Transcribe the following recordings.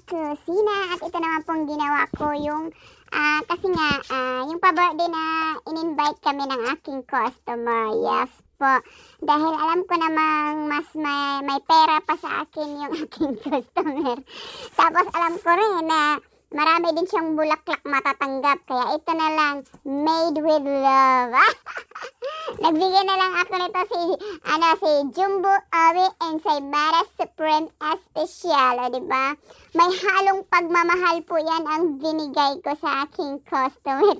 kusina at ito naman pong ginawa ko yung kasi nga yung pa-birthday na in-invite kami ng aking customer. Yes po. Dahil alam ko namang mas may pera pa sa akin yung aking customer. Tapos alam ko rin na marami din siyang bulaklak matatanggap. Kaya ito na lang, made with love. Nagbigay na lang ako nito si Jumbo Awi and Saibara Supreme Especial. O, diba? May halong pagmamahal po yan ang binigay ko sa aking customer.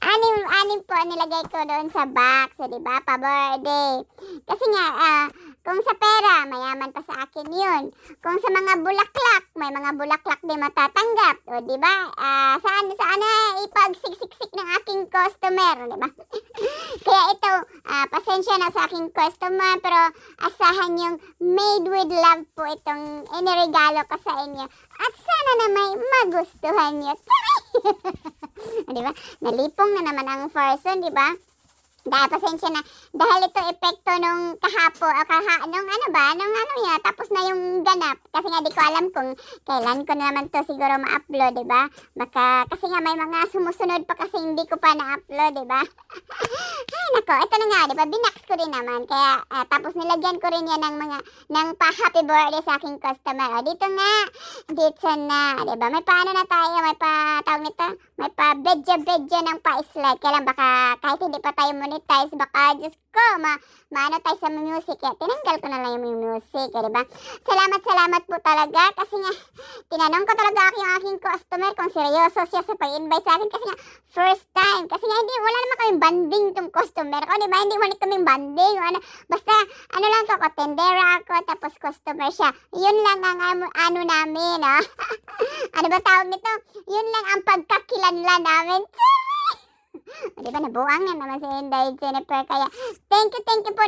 Anim po nilagay ko doon sa box. O, diba? Pa-birthday. Kasi nga, kung sa pera, mayaman pa sa akin yun. Kung sa mga bulaklak, may mga bulaklak din matatanggap. O, diba? Saan ipagsiksik ng aking customer, diba? Kaya ito, pasensya na sa aking customer, pero asahan yung made with love po itong iniregalo ko sa inyo. At sana na may magustuhan nyo. Diba? Nalipong na naman ang person, diba? Dahil pasensya na, dahil ito epekto nung kahapon, tapos na yung ganap. Kasi nga di ko alam kung kailan ko na naman to siguro ma-upload, diba? Baka, kasi nga may mga sumusunod pa kasi hindi ko pa na-upload, diba? Ay, nako, ito na nga, diba? Binax ko rin naman. Kaya, tapos nilagyan ko rin yan ng pa-happy birthday sa aking customer. O, dito na, diba? May paano na tayo, may pa-tawag nito, may pa-bedya ng pa-slide. Kaya lang baka, kahit hindi pa tayo monetize, baka, Diyos ko, maano tayo sa music. Kaya tinanggal ko na lang yung music, diba? Salamat po talaga. Kasi nga, tinanong ko talaga yung aking customer kung seryoso siya sa pag-invite sa akin. Kasi nga, first time. Kasi nga, wala naman kaming banding tong customer ko, diba? Hindi wala kaming banding. Basta, lang ko, tendera ako, tapos customer siya. Yun lang ang ano namin, no? Ano ba tawag nito? Yun lang ang pagkakilanlan namin. Diba, nabuang na naman si Inday Jennifer. Kaya, thank you po.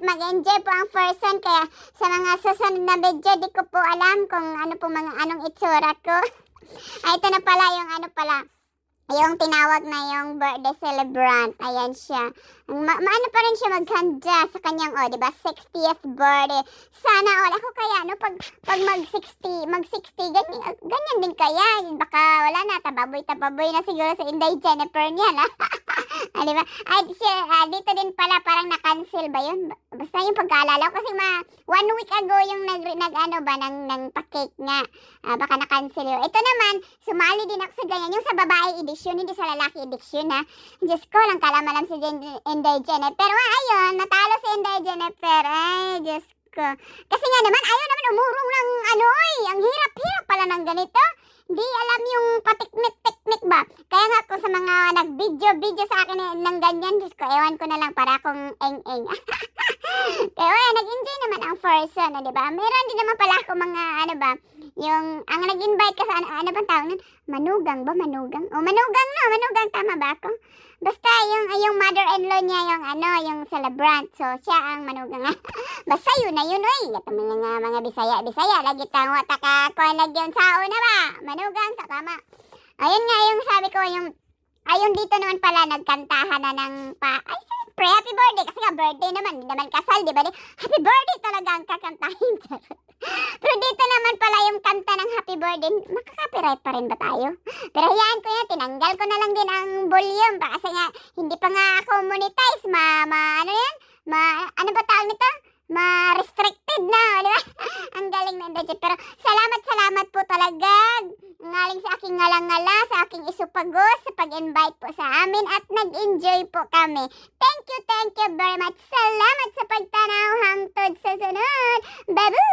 Mag-enjoy po ang person. Kaya, sa mga susunod na video, di ko po alam kung anong itsura ko. Ay, ito na pala yung tinawag na yung birthday celebrant. Ayan siya. Maano pa rin siya maghanda sa kanyang, diba, 60th birthday. Sana all. Ako kaya, pag mag-60, ganyan din kaya. Baka wala na, tababoy na siguro sa Inday Jennifer niya, na. Diba? Ay, dito din pala, parang na-cancel ba yun? Basta yung pagkaalala ko, kasi 1 week ago yung ng pa-cake nga. Baka na-cancel yun. Ito naman, sumali din ako sa ganyan. Yung sa babae edition, hindi sa lalaki edition, ha. Diyos ko, lang kalamalam si Inday Jennifer. Pero ayun, natalo si Inday Jennifer. Ay, Diyos ko. Kasi nga naman, ayaw naman umurong ng ang hirap-hirap pala ng ganito. Di alam yung patiknik-tiknik ba. Kaya nga kung sa mga nag-video sa akin ng ganyan, Diyos ko, ewan ko na lang para akong eng-eng. Kaya nag-enjoy naman ang person, diba? Meron din naman pala ako mga, ang nag-invite ka sa, bang tawag nun? Manugang ba? Manugang? Manugang, tama ba ako? Basta yung mother-in-law niya, yung celebrant. So, siya ang manugang. Basta yun na yun, oy. Ito mga Bisaya. Lagi tang wataka ko nagyan sao na ba? Manugang, sa tama. Ayun nga, yung sabi ko, ayun dito naman pala, nagkantahan na ng siyempre, happy birthday. Kasi nga, birthday naman. Hindi naman kasal, di ba? Happy birthday talaga ang kakantahin. Pero dito naman pala yung kanta ng happy birthday. Makaka-copyright pa rin ba tayo? Pero hayaan ko yan, tinanggal ko na lang din ang volume. Kasi nga, hindi pa nga ako monetize. Ano ba tawag nito? Ma-restricted na, di ba? Ang galing na budget. Pero salamat po talaga. Ngaling sa aking ngalang-ngala, sa aking isupagos, sa pag-invite po sa amin at nag-enjoy po kami. Thank you very much. Salamat sa pagtanaw hangtod sa sunod. Babu!